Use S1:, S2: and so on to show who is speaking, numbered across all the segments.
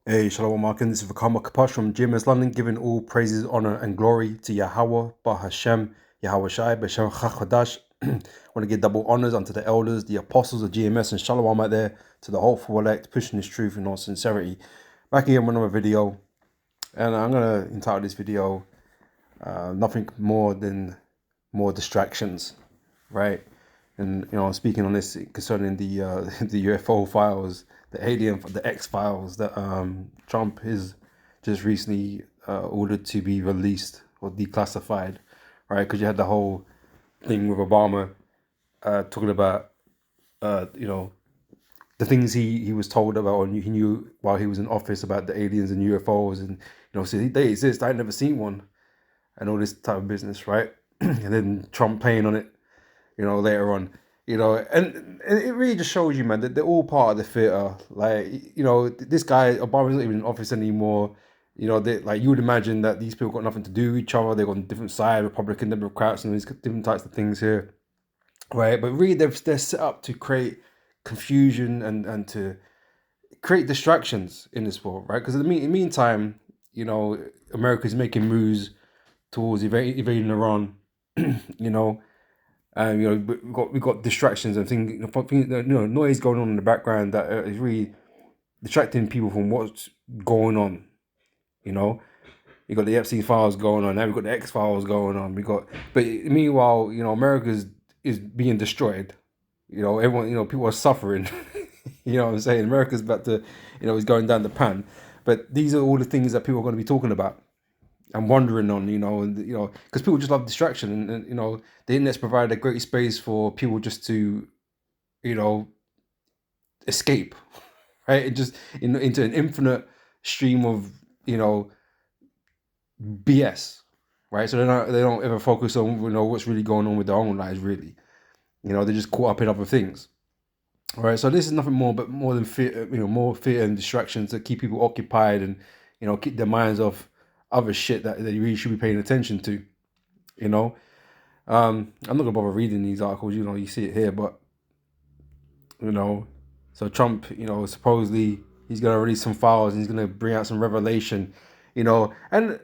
S1: Hey, Shalom Markin. This is Vakama Kapash from GMS London, giving all praises, honor, and glory to Yahweh, Bahashem, Yahweh Shai, Bashem Chachadash. I want to give double honors unto the elders, the apostles of GMS, and Shalom out there to the hopeful elect, pushing this truth in all sincerity. Back here with another video, and I'm going to entitle this video Nothing More Than More Distractions, right? And speaking on this concerning the the UFO files, the X files that Trump is just recently ordered to be released or declassified, right? Because you had the whole thing with Obama talking about the things he was told about, or he knew while he was in office about the aliens and UFOs, and so they exist. I'd never seen one, and all this type of business, right? And then Trump playing on it later on, and it really just shows you, man, that they're all part of the theater. Like, this guy, Obama's not even in office anymore. Like, you would imagine that these people got nothing to do with each other. They're on different sides, Republican, Democrats, and these different types of things here, right? But really, they're set up to create confusion and to create distractions in this world, right? Because in the meantime, America's making moves towards evading Iran, you know, we've got distractions and things, noise going on in the background that is really distracting people from what's going on. You got the Epstein files going on. Now we've got the X files going on. But meanwhile, America is being destroyed. Everyone, people are suffering. You know what I'm saying? America's about to, is going down the pan. But these are all the things that people are going to be talking about and wondering on, because people just love distraction, and the internet's provided a great space for people just to, you know, escape, right? And just into an infinite stream of, BS, right? So they don't ever focus on what's really going on with their own lives, really. They're just caught up in other things. All right, so this is nothing more than fear, more fear and distractions to keep people occupied and keep their minds off other shit that you really should be paying attention to. I'm not gonna bother reading these articles. You see it here, but so Trump, supposedly he's gonna release some files and he's gonna bring out some revelation, and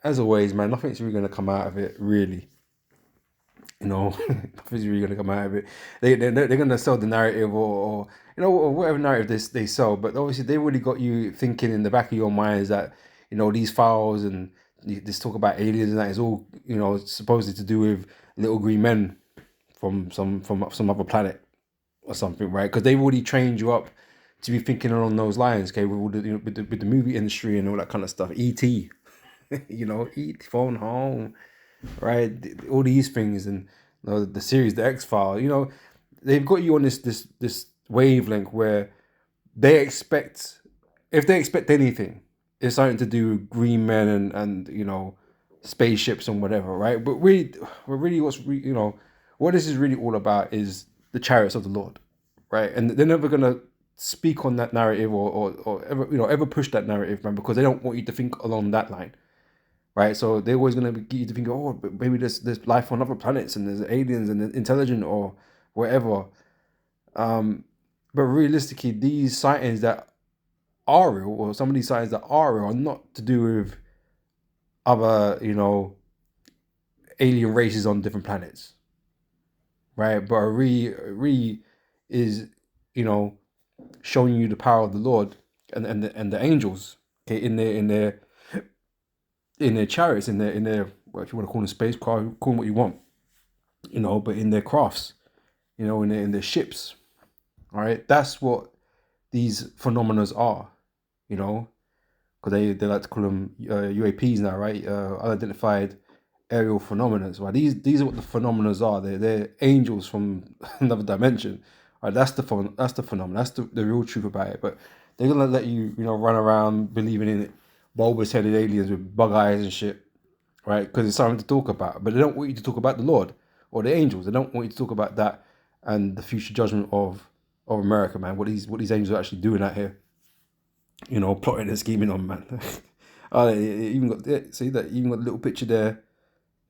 S1: as always, man, nothing's really gonna come out of it, really. Nothing's really gonna come out of it. They're gonna sell the narrative, or or whatever narrative they sell. But obviously, they really got you thinking in the back of your minds that these files and this talk about aliens and that is all supposedly to do with little green men from some other planet or something, right? Because they've already trained you up to be thinking along those lines, okay, with all the with the movie industry and all that kind of stuff. E.T. Eat phone home, right? All these things, and the series, the X File. They've got you on this wavelength where they expect, if they expect anything, it's something to do with green men and spaceships and whatever, right? But really, what this is really all about is the chariots of the Lord, right? And they're never gonna speak on that narrative, or ever push that narrative, man, because they don't want you to think along that line, right? So they're always going to get you to think, oh, but maybe there's life on other planets and there's aliens and they're intelligent or whatever. But realistically, these sightings that are real, or some of these sightings that are real, are not to do with other, alien races on different planets, right? But really is, showing you the power of the Lord and the angels, okay, in their chariots, in their what if you want to call them spacecraft, call them what you want, but in their crafts, in their ships. All right, that's what these phenomena are, because they like to call them UAPs now, right? Unidentified aerial phenomena. Right, these are what the phenomena are. They're angels from another dimension. All right, that's the phenomenon. That's the real truth about it. But they're gonna let you run around believing in it, bulbous headed aliens with bug eyes and shit, right? Because it's something to talk about. But they don't want you to talk about the Lord or the angels. They don't want you to talk about that and the future judgment of America, man. What these angels are actually doing out here, plotting and scheming on, man. Even got, see that, even got a little picture there,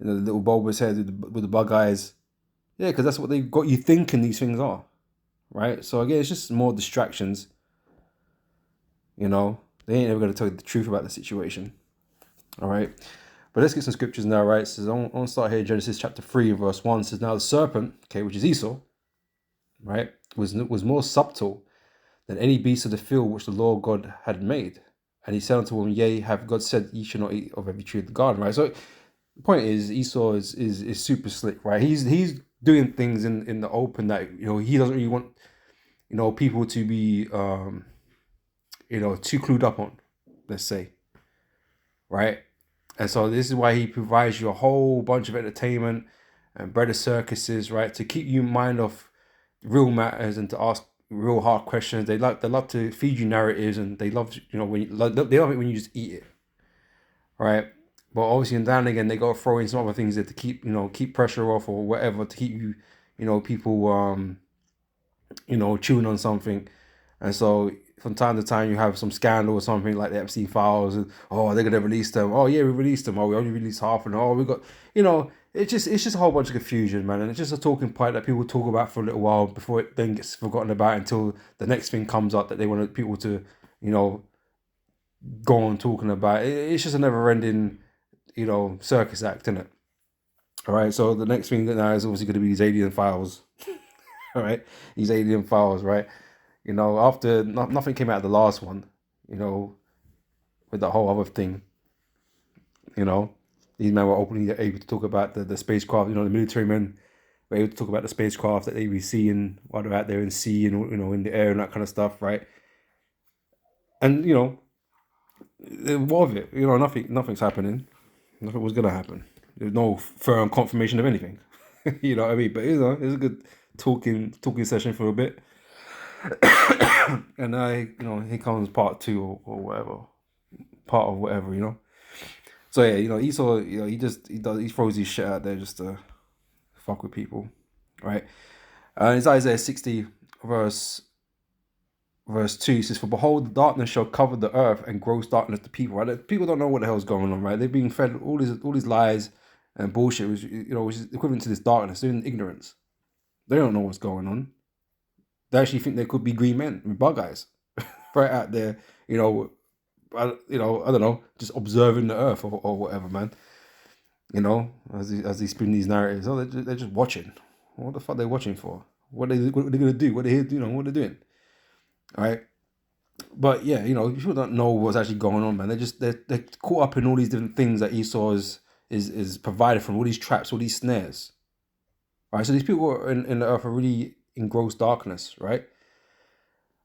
S1: the little bulbous head with the bug eyes. Yeah, because that's what they got you thinking these things are, right? So again, it's just more distractions. You know, they ain't ever going to tell you the truth about the situation. All right. But let's get some scriptures now, right? It says, I want to start here, Genesis chapter 3, verse 1. It says, now the serpent, okay, which is Esau, right, was more subtle than any beast of the field which the Lord God had made. And he said unto him, yea, have God said, ye shall not eat of every tree of the garden, right? So the point is, Esau is super slick, right? He's doing things in the open that, you know, he doesn't really want, you know, people to be, you know, too clued up on, let's say, right? And so this is why he provides you a whole bunch of entertainment and bread of circuses, right? To keep you in mind of real matters and to ask real hard questions. They love to feed you narratives, and they love, you know, when they love it when you just eat it, right? But obviously, and then again, they got to throw in some other things that to keep, you know, keep pressure off or whatever, to keep you, you know, people, you know, chewing on something. And so from time to time you have some scandal or something like the Epstein files, and oh, they're gonna release them. Oh yeah, we released them. Oh, we only released half, and oh, we got, you know, it's just a whole bunch of confusion, man. And it's just a talking point that people talk about for a little while before it then gets forgotten about until the next thing comes up that they want people to, you know, go on talking about. It's just a never-ending, you know, circus act, isn't it? All right. So the next thing now is obviously going to be these alien files. All right, these alien files, right? You know, after nothing came out of the last one, you know, with the whole other thing, you know, these men were openly able to talk about the spacecraft. You know, the military men were able to talk about the spacecraft that they be seeing while they're out there in sea and, you know, in the air and that kind of stuff, right? And you know, what of it? You know, nothing's happening. Nothing was gonna happen. There's no firm confirmation of anything. You know what I mean? But you know, it's a good talking session for a bit. And you know, here comes part two or whatever, part of whatever, you know. So yeah, you know, Esau, you know, he throws his shit out there just to fuck with people, right? It's Isaiah 60 verse 2. It says, for behold, the darkness shall cover the earth, and gross darkness the people, right? People don't know what the hell's going on, right? They're being fed all these lies and bullshit, which, you know, which is equivalent to this darkness. They're in ignorance. They don't know what's going on. They actually think there could be green men with bug eyes right out there, you know, I don't know, just observing the earth or whatever, man. You know, as they spin these narratives, oh, they're just watching. What the fuck are they watching for? What are they gonna do? What are they here? You know, what they're doing? All right. But yeah, you know, people don't know what's actually going on, man. They're caught up in all these different things that Esau is provided from, all these traps, all these snares. All right. So these people in the earth are really in gross darkness, right?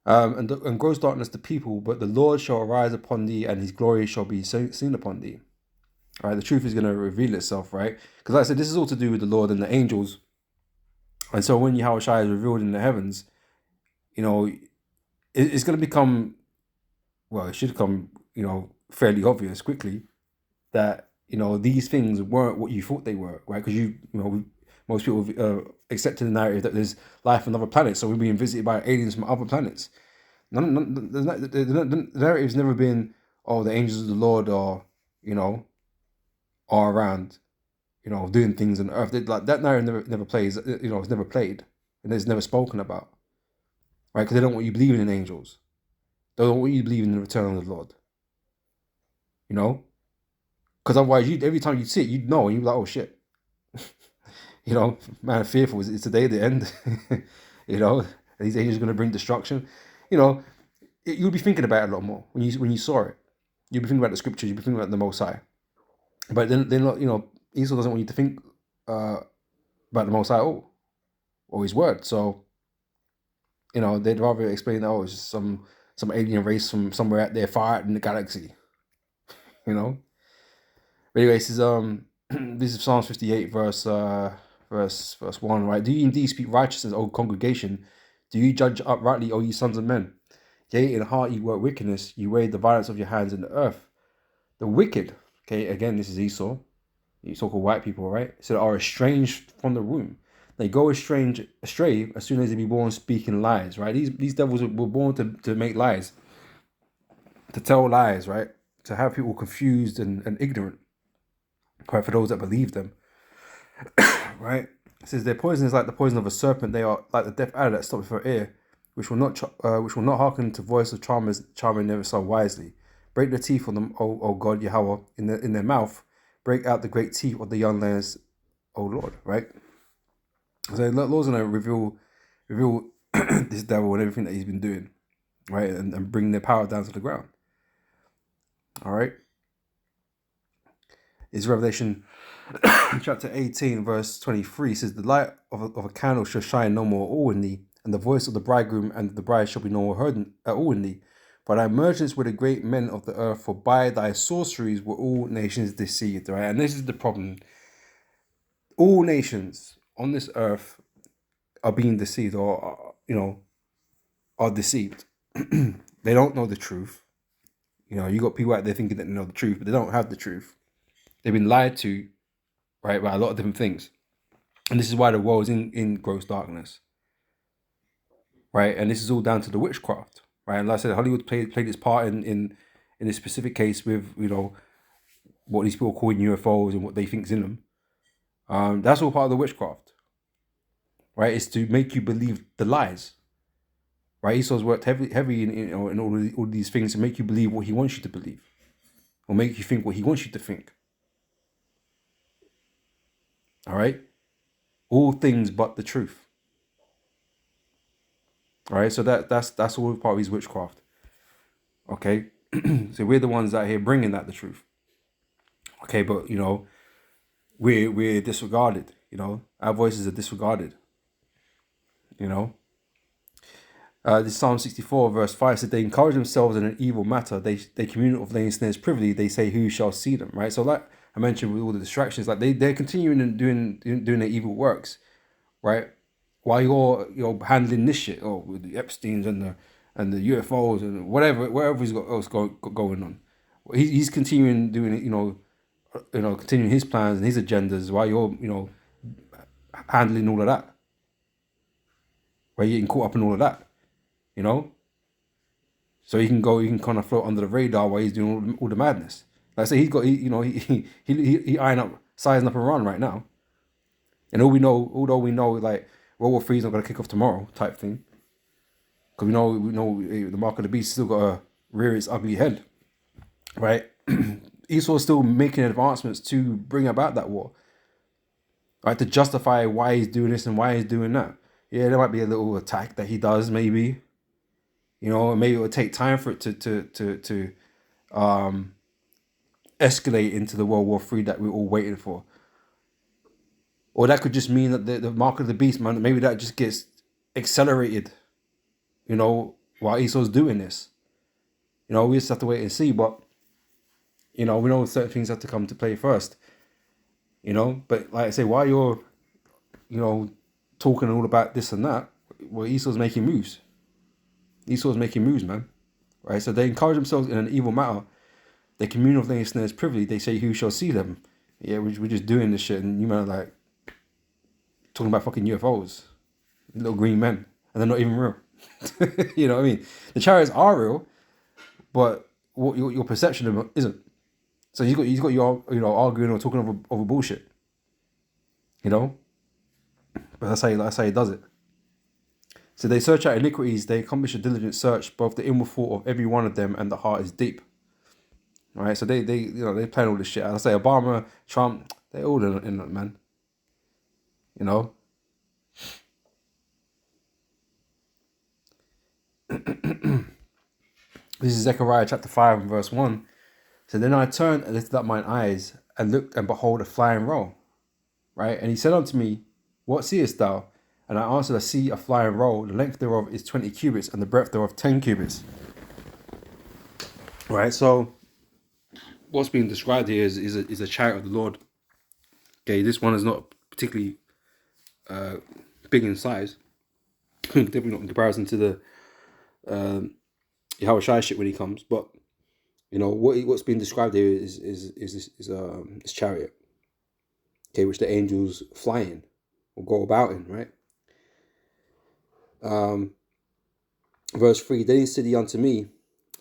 S1: And gross darkness to people, but the Lord shall arise upon thee, and his glory shall be seen upon thee. All right, the truth is going to reveal itself, right? Because like I said, this is all to do with the Lord and the angels. And so when Yahushua is revealed in the heavens, you know, it's going to become, well, it should become, you know, fairly obvious quickly that, you know, these things weren't what you thought they were, right? Because most people accepted the narrative that there's life on other planets, so we're being visited by aliens from other planets. The narrative's never been, oh, the angels of the Lord are, you know, are around, you know, doing things on Earth. Like that narrative never plays. You know, it's never played, and it's never spoken about, right? Because they don't want you believing in angels. They don't want you believing in the return of the Lord. You know, because otherwise, every time you see it, you'd know, and you'd be like, oh shit. You know, man, fearful. It's the day of the end. You know, these angels are going to bring destruction. You know, you'll be thinking about it a lot more when you saw it. You'll be thinking about the scriptures. You'll be thinking about the Most High. But then you know, Esau doesn't want you to think about the Most High or His word. So, you know, they'd rather explain, oh, it's just some alien race from somewhere out there far out in the galaxy. You know. But anyway, this is this is Psalms 58 verse 1, right? Do you indeed speak righteousness, O congregation? Do you judge uprightly, O ye sons of men? Yea, in heart you work wickedness, you weigh the violence of your hands in the earth. The wicked, okay, again, this is Esau, you so-called white people, right? So are estranged from the womb. They go astray as soon as they be born speaking lies, right? These devils were born to make lies, to tell lies, right? To have people confused and ignorant, right? For those that believe them, right? It says their poison is like the poison of a serpent. They are like the deaf adder that stops for air. which will not hearken to voice of charming never so wisely. Break the teeth of them, O God Yahweh, in their mouth. Break out the great teeth of the young lions, O Lord. Right. So the Lord's gonna reveal this devil and everything that he's been doing, right, and bring their power down to the ground. All right. It's Revelation chapter 18, verse 23. It says, "The light of a candle shall shine no more all in thee, and the voice of the bridegroom and the bride shall be no more heard at all in thee. For thy merchants were the great men of the earth, for by thy sorceries were all nations deceived." Right, and this is the problem. All nations on this earth are being deceived, or are deceived. They don't know the truth. You got people out there thinking that they know the truth, but they don't have the truth. They've been lied to, right, by a lot of different things. And this is why the world is in gross darkness, right? And this is all down to the witchcraft, right? And like I said, Hollywood played its part in this specific case with, what these people call UFOs and what they think's in them. That's all part of the witchcraft, right? It's to make you believe the lies, right? Esau's worked heavy in all these things to make you believe what he wants you to believe, or make you think what he wants you to think. All right, all things but the truth. All right, so that's all part of his witchcraft. Okay, so we're the ones out here bringing that the truth. Okay, but we're disregarded. Our voices are disregarded. This Psalm 64 verse 5 said, "They encourage themselves in an evil matter. They commune of laying snares privily. They say, who shall see them?" Right. So like I mentioned, with all the distractions, like they're continuing and doing their evil works, right? While you're handling this shit, with the Epsteins and the UFOs and whatever he's got else going on. He's continuing doing it, continuing his plans and his agendas while you're handling all of that. Where you're getting caught up in all of that. So he can kind of float under the radar while he's doing all the madness. Like I say, he's got he eyeing up, sizing up a run right now. And although we know like World War III is not gonna kick off tomorrow type thing, because we know the mark of the beast still got to rear its ugly head, right? Esau's still making advancements to bring about that war, right? To justify why he's doing this and why he's doing that. Yeah, there might be a little attack that he does, maybe. Maybe it will take time for it to escalate into the World War III that we're all waiting for. Or that could just mean that the mark of the beast, man, maybe that just gets accelerated, while Esau's doing this. We just have to wait and see. But, we know certain things have to come to play first. But like I say, while you're, talking all about this and that, well, Esau's making moves. Esau's making moves, man. Right? So they encourage themselves in an evil matter. They commune of laying snares privily. They say, who shall see them? Yeah, we're just doing this shit. And you man are like talking about fucking UFOs. Little green men. And they're not even real. You know what I mean? The chariots are real, but what your perception of them isn't. So he's got you arguing or talking over bullshit. But that's how he does it. So they search out iniquities, they accomplish a diligent search, both the inward thought of every one of them and the heart is deep. All right, so they plan all this shit. I say Obama, Trump, they all in it, man. This is Zechariah chapter 5 and verse 1. So then I turned and lifted up mine eyes and looked, and behold, a flying roll. Right, and he said unto me, what seest thou? And I answered, I see a flying roll. The length thereof is 20 cubits, and the breadth thereof 10 cubits. Right, so what's being described here is a chariot of the Lord. Okay, this one is not particularly big in size. Definitely not in comparison to the Yahweh Shai shit when he comes. But what's being described here is this chariot. Okay, which the angels fly in or go about in, right? Verse 3, then he said unto me,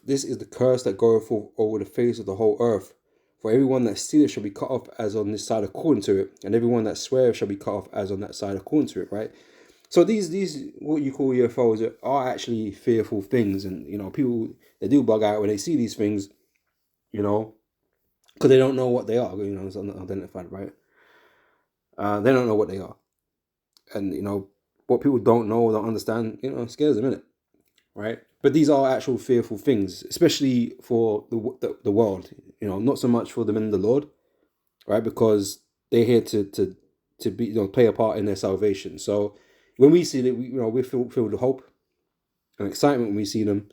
S1: this is the curse that goeth forth over the face of the whole earth. For everyone that stealeth shall be cut off as on this side according to it, and everyone that sweareth shall be cut off as on that side according to it, right? So these what you call UFOs are actually fearful things, and people, they do bug out when they see these things, because they don't know what they are. It's unidentified, right? They don't know what they are, and what people don't know or don't understand, scares them, innit? Right? But these are actual fearful things, especially for the world. Not so much for the men of the Lord, right? Because they're here to be play a part in their salvation. So when we see that, we feel filled with hope and excitement when we see them.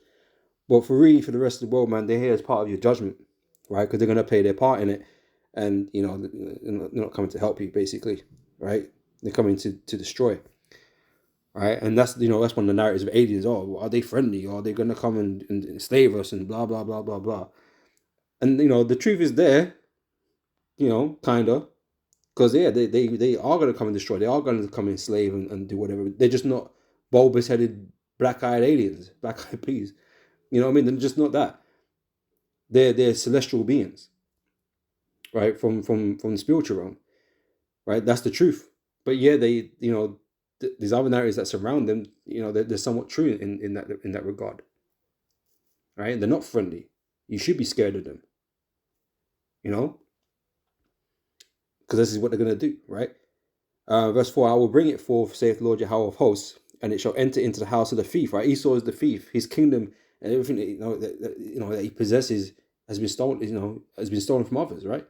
S1: But for the rest of the world, man, they're here as part of your judgment, right? Because they're gonna play their part in it, and they're not coming to help you, basically, right? They're coming to destroy, right? And that's that's one of the narratives of aliens. Oh, are they friendly? Or are they gonna come and enslave us and blah blah blah blah blah? And the truth is there, kinda, because they are gonna come and destroy. They are gonna come and enslave and do whatever. They're just not bulbous headed, black eyed aliens, black eyed peas. You know what I mean? They're just not that. They're celestial beings, right? From the spiritual realm, right? That's the truth. But yeah, they these other narratives that surround them, they're somewhat true in that regard, right? They're not friendly. You should be scared of them, you know, because this is what they're gonna do, right? Verse 4: I will bring it forth, saith the Lord Yahweh of hosts, and it shall enter into the house of the thief. Right? Esau is the thief. His kingdom and everything that he possesses has been stolen. Has been stolen from others. Right?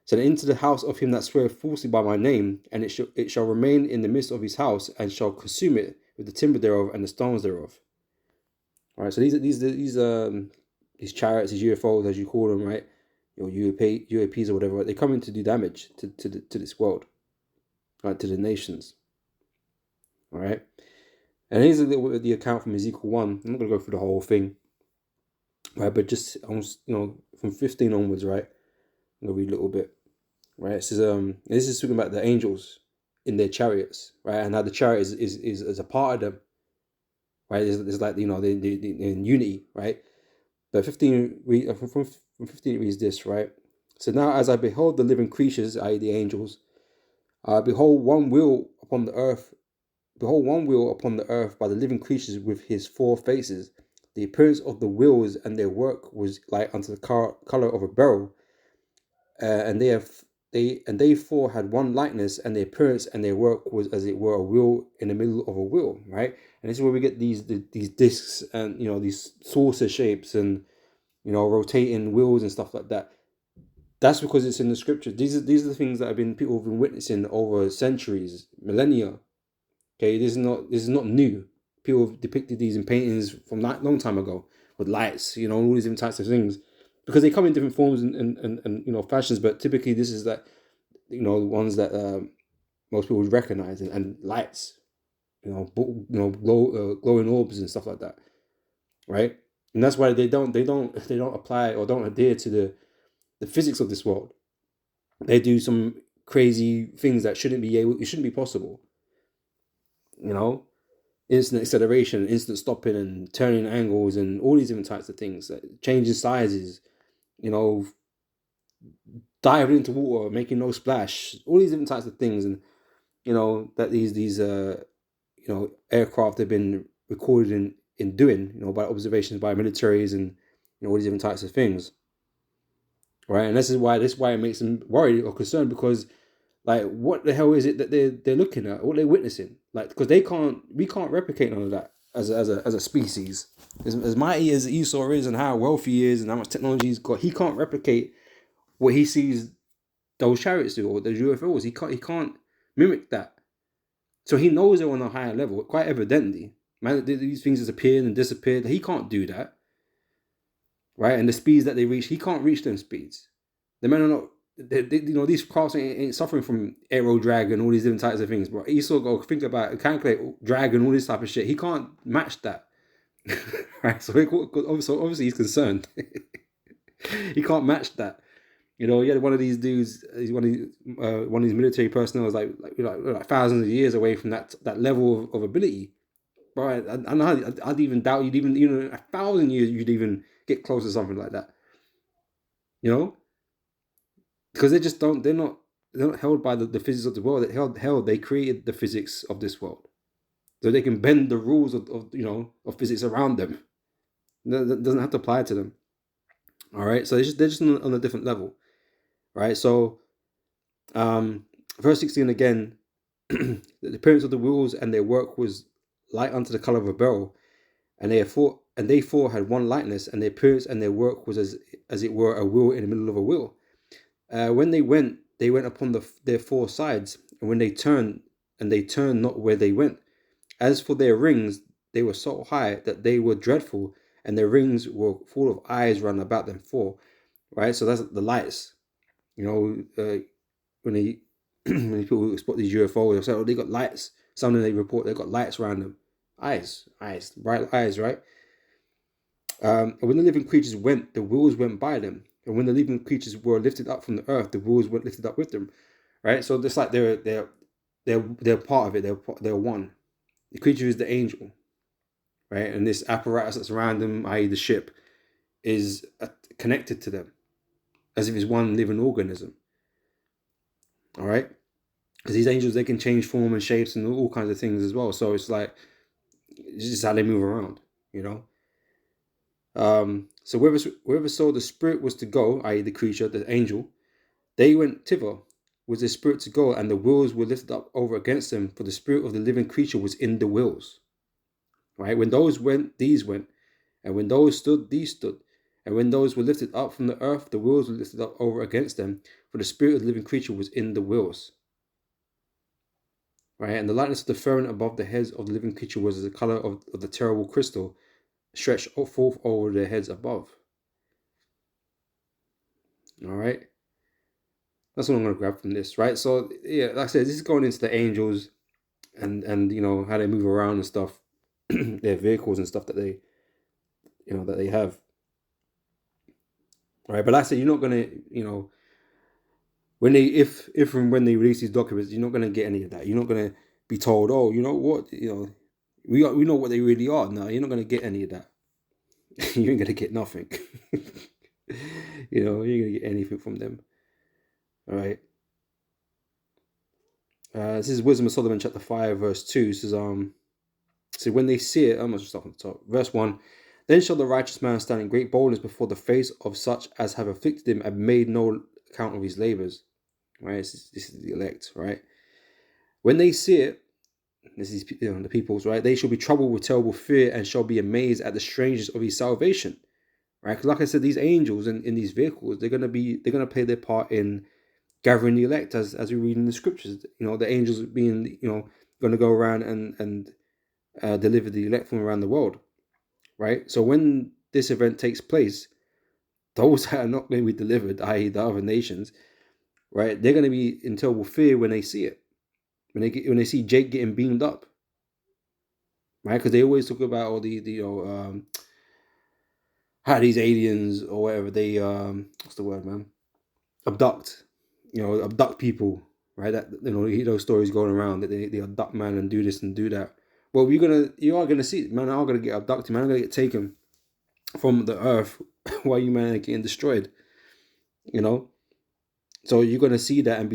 S1: So into the house of him that sweareth falsely by my name, and it shall remain in the midst of his house, and shall consume it with the timber thereof and the stones thereof. All right. So these chariots, these UFOs, as you call them, right? UAPs or whatever. They come in to do damage to this world, right? To the nations. All right. And here's a little bit of the account from Ezekiel 1. I'm not going to go through the whole thing, right? But just almost, from 15 onwards, right? I'm going to read a little bit, right? It says, this is talking about the angels in their chariots, right? And how the chariot is a part of them, right? There's like, they're in unity, right? But 15, from 15 it reads this, right? So now as I behold the living creatures, i.e. the angels, behold one wheel upon the earth by the living creatures with his four faces. The appearance of the wheels and their work was like unto the color of a beryl, and they four had one likeness, and their appearance and their work was as it were a wheel in the middle of a wheel, right? And this is where we get these discs and these saucer shapes and rotating wheels and stuff like that. That's because it's in the scriptures. These are the things that people have been witnessing over centuries, millennia. Okay, this is not new. People have depicted these in paintings from that long time ago with lights, all these different types of things, because they come in different forms and fashions. But typically, this is that the ones that most people would recognize, and lights, glowing orbs and stuff like that, right? And that's why they don't apply or don't adhere to the physics of this world. They do some crazy things that it shouldn't be possible. Instant acceleration, instant stopping, and turning angles, and all these different types of things, changing sizes, diving into water, making no splash, all these different types of things, and that these aircraft have been recorded in doing, by observations by militaries and all these different types of things, right? And this is why it makes them worried or concerned, because like, what the hell is it that they're looking at? What they're witnessing? Like, because we can't replicate none of that as a species. As mighty as Esau is, and how wealthy he is, and how much technology he's got, he can't replicate what he sees those chariots do or those UFOs. He can't mimic that. So he knows they're on a higher level, quite evidently. Man, these things has appeared and disappeared. He can't do that, right? And the speeds that they reach, he can't reach them speeds. The men are not. These crafts ain't suffering from aero drag and all these different types of things, bro. Esau go think about calculate drag and all this type of shit. He can't match that, right? So obviously he's concerned. He can't match that. One of these dudes. He's one of these military personnel is like thousands of years away from that level of ability, right? I'd even doubt you'd even 1,000 years you'd even get close to something like that. Because they're not held by the physics of the world. They created the physics of this world. so they can bend the rules of physics around them. That doesn't have to apply to them. All right, so they're just on a different level, right? So, verse 16 again, the appearance of the wheels and their work was like unto the color of a beryl, and they four had one likeness, and their appearance and their work was as it were a wheel in the middle of a wheel. When they went upon their four sides, and when they turned not where they went. As for their rings, they were so high that they were dreadful, and their rings were full of eyes round about them four. Right, so that's the lights. When they when people spot these UFOs, they say, "Oh, they got lights." Something they report they got lights around them, eyes, bright eyes, right? And when the living creatures went, the wheels went by them, and when the living creatures were lifted up from the earth, the wheels were lifted up with them, right? So just like they're part of it. They're one. The creature is the angel, right? And this apparatus that's around them, i.e., the ship, is connected to them as if it's one living organism. All right, because these angels, they can change form and shapes and all kinds of things as well. So it's like it's just how they move around, you know. So wherever so the spirit was to go, i.e., the creature, the angel, they went thither. Was the spirit to go, and the wheels were lifted up over against them, for the spirit of the living creature was in the wheels. Right? When those went, these went. And when those stood, these stood. And when those were lifted up from the earth, the wheels were lifted up over against them, for the spirit of the living creature was in the wheels. Right? And the likeness of the firmament above the heads of the living creature was the color of the terrible crystal, stretched forth over their heads above. All right? That's what I'm going to grab from this, right? So, yeah, like I said, this is going into the angels and how they move around and stuff, their vehicles and stuff that they have. Right, but like I said, you're not gonna, when they if and when they release these documents, you're not gonna get any of that. You're not gonna be told, oh, you know what, we know what they really are. No, you're not gonna get any of that. You ain't gonna get nothing. You ain't gonna get anything from them. All right. This is Wisdom of Solomon, chapter 5, verse 2. It says, so when they see it, I'm gonna stop on the top. Verse 1. Then shall the righteous man stand in great boldness before the face of such as have afflicted him and made no account of his labors. Right, this is the elect, right? When they see it, this is the peoples, right? They shall be troubled with terrible fear and shall be amazed at the strangeness of his salvation, right? Because like I said, these angels in these vehicles, they're gonna play their part in gathering the elect, as we read in the scriptures. The angels being going to go around and deliver the elect from around the world, right? So when this event takes place, those that are not going to be delivered, i.e., the other nations, right? They're going to be in terrible fear when they see it, when they see Jake getting beamed up, right? Because they always talk about all how these aliens or whatever they what's the word, man? Abduct people, right? That you hear those stories going around that they abduct man and do this and do that. Well, you are gonna see man are gonna get abducted, man are gonna get taken from the earth while you man are getting destroyed, So you're gonna see that and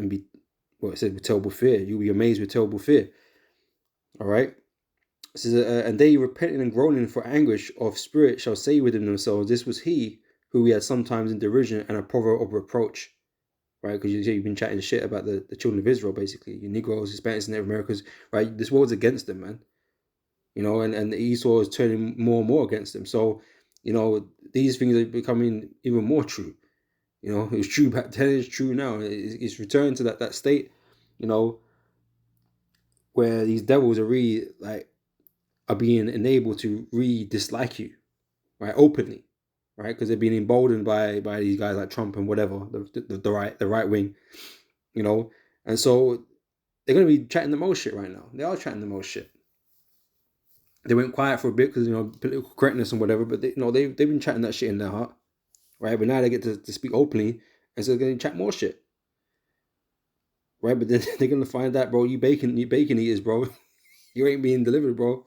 S1: be what I said with terrible fear. You'll be amazed with terrible fear. All right. It says, and they repenting and groaning for anguish of spirit shall say within themselves, this was he who we had sometimes in derision and a proverb of reproach. Right? Because you've been chatting shit about the children of Israel, basically. You Negroes, Hispanics, and Native Americans, right? This world's against them, man. And Esau is turning more and more against them. So, these things are becoming even more true. It was true back then, it's true now. It's returned to that state, where these devils are really are being enabled to really dislike you, right, openly, right, because they're being emboldened by these guys like Trump and whatever, the right wing, and so they're going to be chatting the most shit right now. They are chatting the most shit. They went quiet for a bit because political correctness and whatever, but they've been chatting that shit in their heart, right? But now they get to speak openly, and so they're going to chat more shit. Right, but then they're gonna find out, bro. You bacon eaters, bro. You ain't being delivered, bro.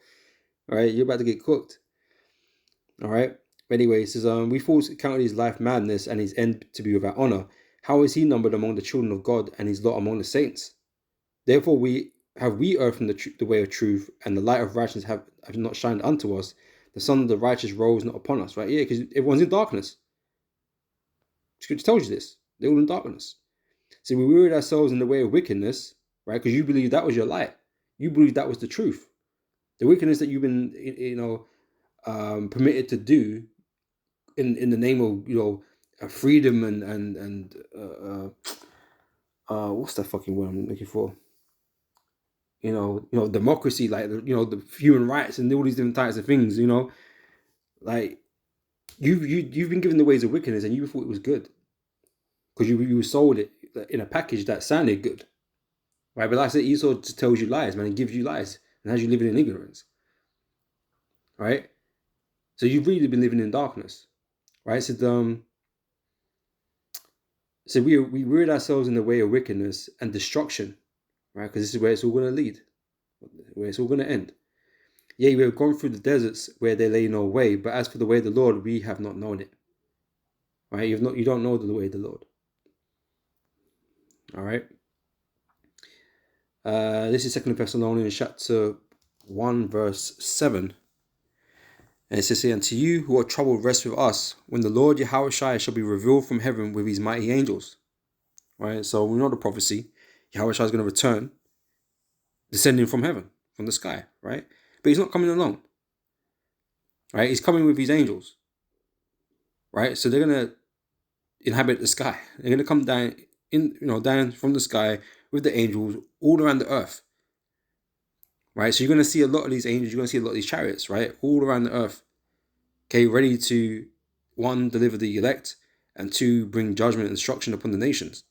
S1: All right, you're about to get cooked. All right. Anyway, it says, we fools count his life madness and his end to be without honor. How is he numbered among the children of God and his lot among the saints? Therefore, we have we erred from the way of truth, and the light of righteousness have not shined unto us. The sun of the righteous rose not upon us, right? Yeah, because everyone's in darkness. Scripture tells you this. They're all in darkness. So we wearied ourselves in the way of wickedness, right? Because you believe that was your light. You believe that was the truth. The wickedness that you've been, permitted to do in the name of freedom and what's that fucking word I'm looking for? Democracy, like the human rights and all these different types of things. Like you've been given the ways of wickedness, and you thought it was good because you were sold it in a package that sounded good, right? But like I said, Esau just tells you lies, man. He gives you lies and has you living in ignorance, right? So you've really been living in darkness, right? So we weird ourselves in the way of wickedness and destruction, right? Because this is where it's all going to lead, where it's all going to end. Yea, we have gone through the deserts where there lay no way, but as for the way of the Lord, we have not known it. Right? You don't know the way of the Lord. All right. This is 2 Thessalonians chapter 1, verse 7. And it says here, "And to you who are troubled, rest with us, when the Lord Yahushua shall be revealed from heaven with his mighty angels." Right? So we know the prophecy. Yahushua is going to return, descending from heaven, from the sky, right? But he's not coming alone. Right? He's coming with his angels. Right? So they're going to inhabit the sky. They're going to come down down from the sky with the angels all around the earth. Right? So you're going to see a lot of these angels, you're going to see a lot of these chariots, right? All around the earth. Okay, ready to, one, deliver the elect, and two, bring judgment and destruction upon the nations.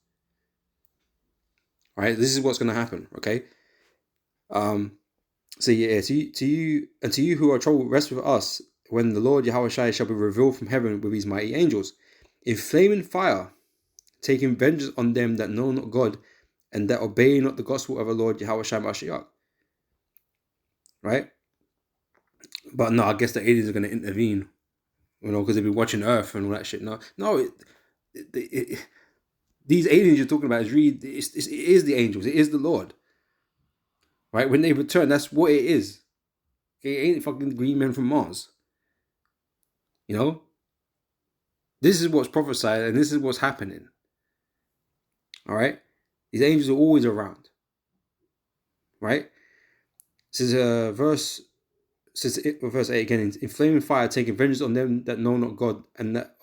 S1: Right? This is what's going to happen, okay? So yeah, to you who are troubled, rest with us, when the Lord Yahushua shall be revealed from heaven with his mighty angels, in flaming fire, taking vengeance on them that know not God, and that obey not the gospel of our Lord Yahushua Mashiach. Right? But no, I guess the aliens are going to intervene, because they've been watching Earth and all that shit. No, these aliens you're talking about is really, it is the angels, it is the Lord. Right? When they return, that's what it is. Okay, it ain't fucking green men from Mars. This is what's prophesied, and this is what's happening. All right? These angels are always around. Right? This is verse 8 again. In flaming fire, taking vengeance on them that know not God, and that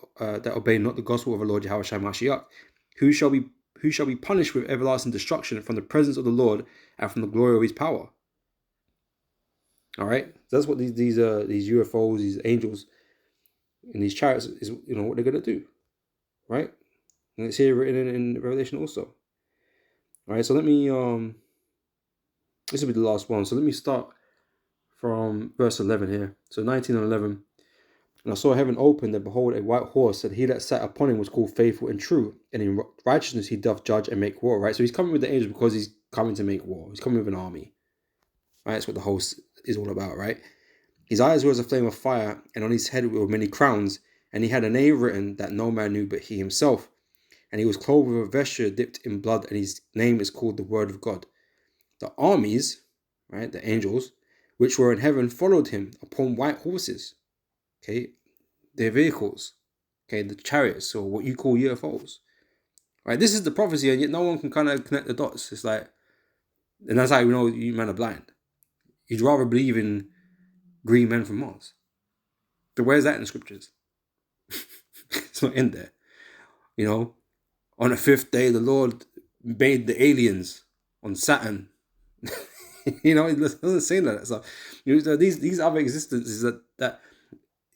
S1: obey not the gospel of our Lord Yahushua Mashiach, who shall be punished with everlasting destruction from the presence of the Lord and from the glory of his power. All right? So that's what these UFOs, these angels, and these chariots is what they're gonna do. Right? And it's here written in Revelation also. All right, so let me this will be the last one. So let me start from verse 11 here. So 19 and 11. "And I saw heaven opened, and behold, a white horse, and he that sat upon him was called Faithful and True, and in righteousness he doth judge and make war." Right? So he's coming with the angels because he's coming to make war. He's coming with an army. Right? That's what the host is all about, right? "His eyes were as a flame of fire, and on his head were many crowns, and he had a name written that no man knew but he himself. And he was clothed with a vesture dipped in blood, and his name is called the Word of God. The armies," right, the angels, "which were in heaven followed him upon white horses." Okay, their vehicles. Okay, the chariots, or what you call UFOs. Right, this is the prophecy, and yet no one can kind of connect the dots. It's like, and that's how you know you men are blind. You'd rather believe in green men from Mars. But where's that in the scriptures? It's not in there. On the fifth day, the Lord made the aliens on Saturn. It doesn't say that. So these other existences that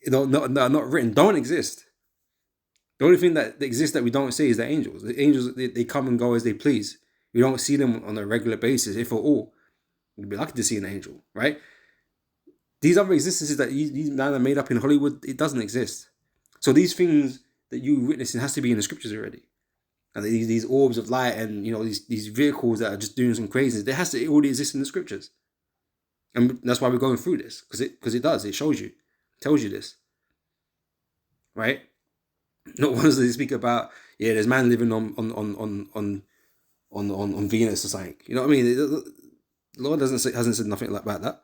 S1: not written don't exist. The only thing that exists that we don't see is the angels. The angels, they come and go as they please. We don't see them on a regular basis, if at all. You'd be lucky to see an angel, right? These other existences that these men are made up in Hollywood, it doesn't exist. So these things that you witnessing has to be in the scriptures already. And these orbs of light and these vehicles that are just doing some craziness, it already exists in the scriptures. And that's why we're going through this, because it does. It shows you, tells you this, right? Not once do they speak about there's man living on Venus or something. You know what I mean? The Lord hasn't said nothing about that,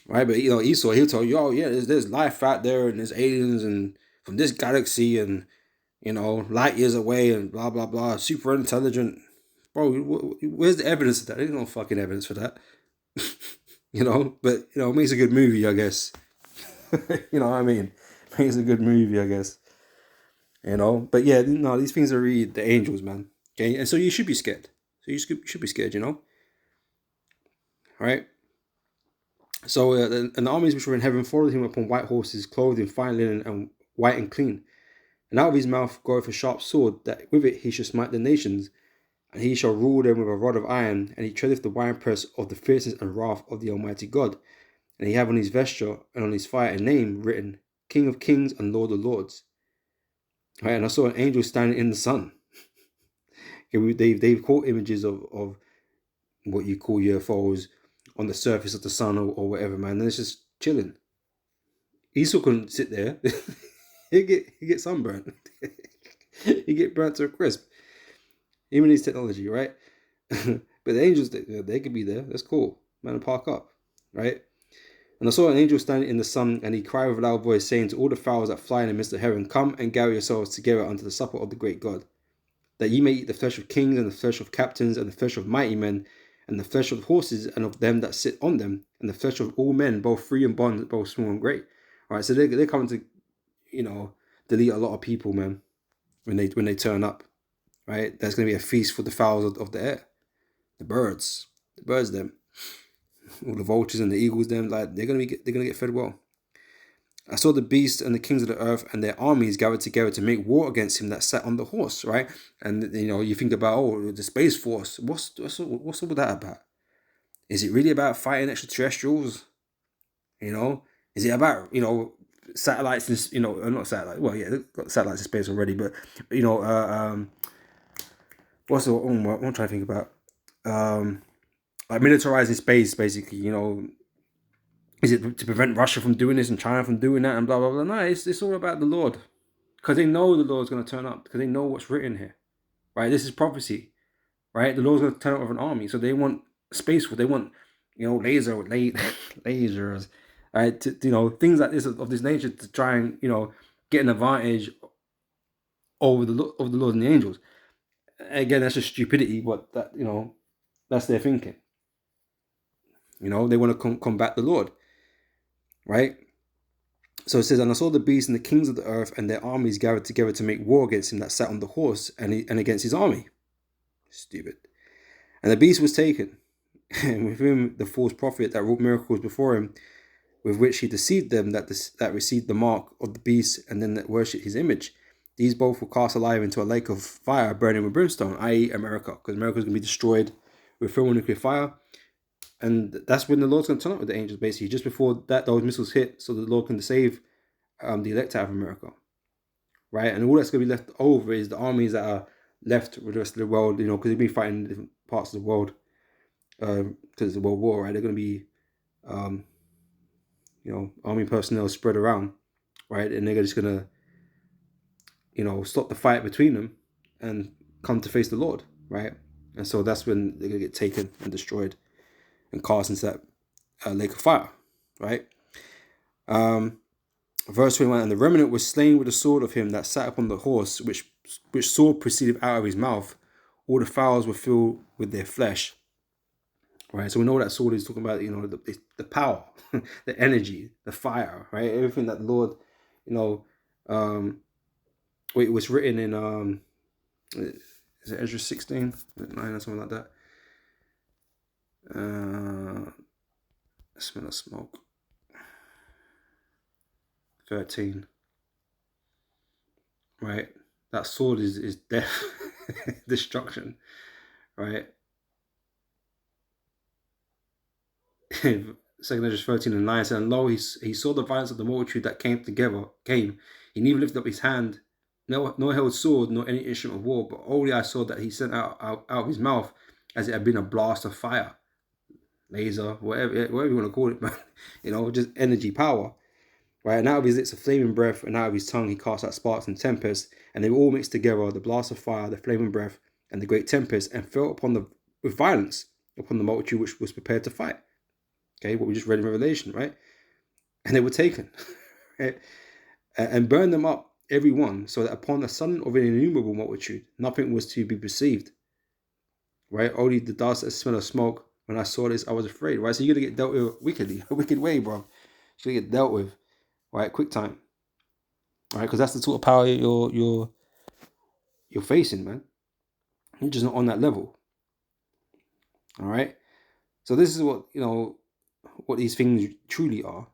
S1: right? But Esau, he'll tell you, oh yeah, there's life out there, and there's aliens, and from this galaxy, and light years away, and blah blah blah, super intelligent. Bro, where's the evidence of that? There's no fucking evidence for that. But it makes a good movie, I guess. You know what I mean? Makes a good movie, I guess. But yeah, no, these things are really the angels, man. Okay, and so you should be scared. So you should be scared, All right. So and the armies which were in heaven followed him upon white horses, clothed in fine linen and white and clean. And out of his mouth goeth a sharp sword, that with it he shall smite the nations, and he shall rule them with a rod of iron, and he treadeth the winepress of the fierceness and wrath of the Almighty God. And he have on his vesture and on his thigh a name written, King of Kings and Lord of Lords. Right, and I saw an angel standing in the sun. They've caught images of what you call UFOs on the surface of the sun or whatever, man. And it's just chilling. Esau couldn't sit there. he get sunburned. He get burnt to a crisp. Even his technology, right? But the angels, they could be there. That's cool. Man, park up, right? And I saw an angel standing in the sun, and he cried with a loud voice, saying to all the fowls that fly in the midst of heaven, Come and gather yourselves together unto the supper of the great God, that ye may eat the flesh of kings, and the flesh of captains, and the flesh of mighty men, and the flesh of horses, and of them that sit on them, and the flesh of all men, both free and bond, both small and great. All right, so they're coming to, delete a lot of people, man, when they turn up, right? There's going to be a feast for the fowls of the air, the birds them. All the vultures and the eagles, them, like they're gonna get fed well. I saw the beast and the kings of the earth and their armies gathered together to make war against him that sat on the horse, right? And you think about the Space Force. What's all that about? Is it really about fighting extraterrestrials? Is it about satellites? And not satellites. Well, yeah, they've got satellites in space already, but what's what I'm trying to think about? Like militarizing space, basically, is it to prevent Russia from doing this and China from doing that and blah, blah, blah? No, it's all about the Lord. Because they know the Lord's going to turn up. Because they know what's written here. Right? This is prophecy. Right? The Lord's going to turn up with an army. So they want space. They want, lasers. Right? Things like this of this nature to try and, get an advantage over the Lord and the angels. Again, that's just stupidity. But that, that's their thinking. They want to combat the Lord, right? So it says, and I saw the beast and the kings of the earth and their armies gathered together to make war against him that sat on the horse and against his army. Stupid. And the beast was taken, and with him the false prophet that wrought miracles before him, with which he deceived them that received the mark of the beast and then that worshipped his image. These both were cast alive into a lake of fire burning with brimstone, i.e. America, because America is going to be destroyed with thermonuclear fire. And that's when the Lord's going to turn up with the angels, basically, just before those missiles hit, so the Lord can save the elect out of America, right? And all that's going to be left over is the armies that are left with the rest of the world, because they've been fighting in different parts of the world because of the World War, right? They're going to be, army personnel spread around, right? And they're just going to, stop the fight between them and come to face the Lord, right? And so that's when they're going to get taken and destroyed and cast into that lake of fire, right? Verse 21, and the remnant was slain with the sword of him that sat upon the horse, which sword proceeded out of his mouth. All the fowls were filled with their flesh, right? So we know what that sword is talking about, the power, the energy, the fire, right? Everything that the Lord, it was written in, is it Ezra 16, 9 or something like that? Smell of smoke. 13. Right? That sword is death, destruction, right? 2 Ezra 13 and 9 said, and lo, he saw the violence of the multitude that came. He neither lifted up his hand, nor held sword, nor any instrument of war, but only I saw that he sent out of his mouth as it had been a blast of fire, laser, whatever you want to call it, man. Just energy, power. Right, and out of his lips a flaming breath, and out of his tongue he cast out sparks and tempests, and they were all mixed together, the blast of fire, the flaming breath, and the great tempest, and fell upon with violence. upon the multitude which was prepared to fight. Okay, what we just read in Revelation, right? And they were taken, right? And burned them up, every one, so that upon the son of an innumerable multitude, nothing was to be perceived, right? Only the dust and smell of smoke. When I saw this, I was afraid, right? So you're gonna get dealt with wickedly, a wicked way, bro. You're gonna get dealt with, right? Quick time, right? Because that's the sort of power you're facing, man. You're just not on that level, all right? So this is what what these things truly are,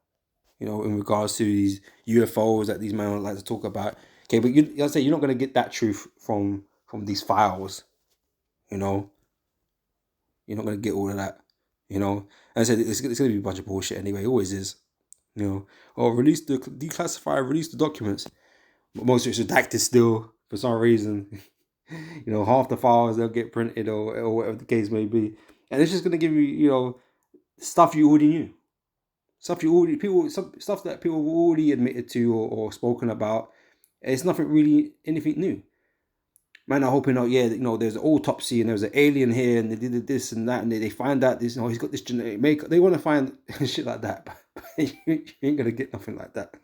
S1: in regards to these UFOs that these men like to talk about. Okay, but I say you're not gonna get that truth from these files, you know. You're not gonna get all of that, And I said it's gonna be a bunch of bullshit anyway. It always is, Oh, declassify, release the documents. But most of it's redacted still for some reason. Half the files they'll get printed or whatever the case may be, and it's just gonna give you, stuff you already knew, stuff stuff that people have already admitted to or spoken about. It's nothing really anything new. Man are hoping, there's an autopsy and there's an alien here and they did this and that and they find out this, he's got this genetic makeup. They want to find shit like that, but you ain't gonna get nothing like that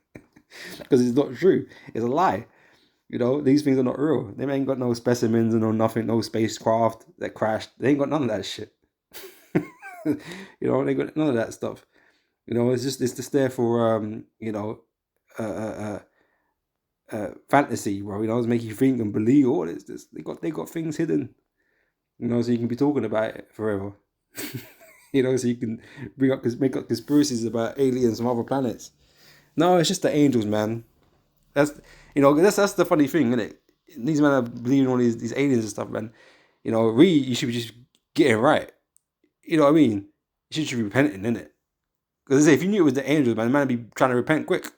S1: because it's not true. It's a lie. These things are not real. They ain't got no specimens and no nothing, no spacecraft that crashed. They ain't got none of that shit. They got none of that stuff. It's just there for fantasy, bro. It's making you think and believe. Oh, it's this. They got things hidden. So you can be talking about it forever. So you can make up conspiracies about aliens from other planets. No, it's just the angels, man. That's that's the funny thing, isn't it? These men are believing all these aliens and stuff, man. Really, you should be just getting right. You know what I mean? You should be repenting, innit? Because if you knew it was the angels, man, the man would be trying to repent quick.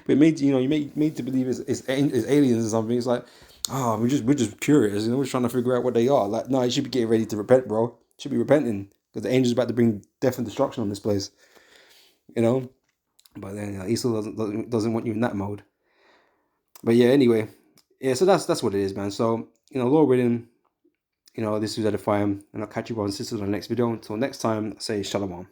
S1: But you made to believe it's aliens or something. It's like, oh, we're just curious, we're trying to figure out what they are. Like, no, you should be getting ready to repent, bro. You should be repenting because the angel's about to bring death and destruction on this place. But then Esau doesn't want you in that mode. But yeah, anyway, yeah. So that's what it is, man. So Lord willing, this was edifying, and I'll catch you brothers and sisters on the next video. Until next time, say shalom.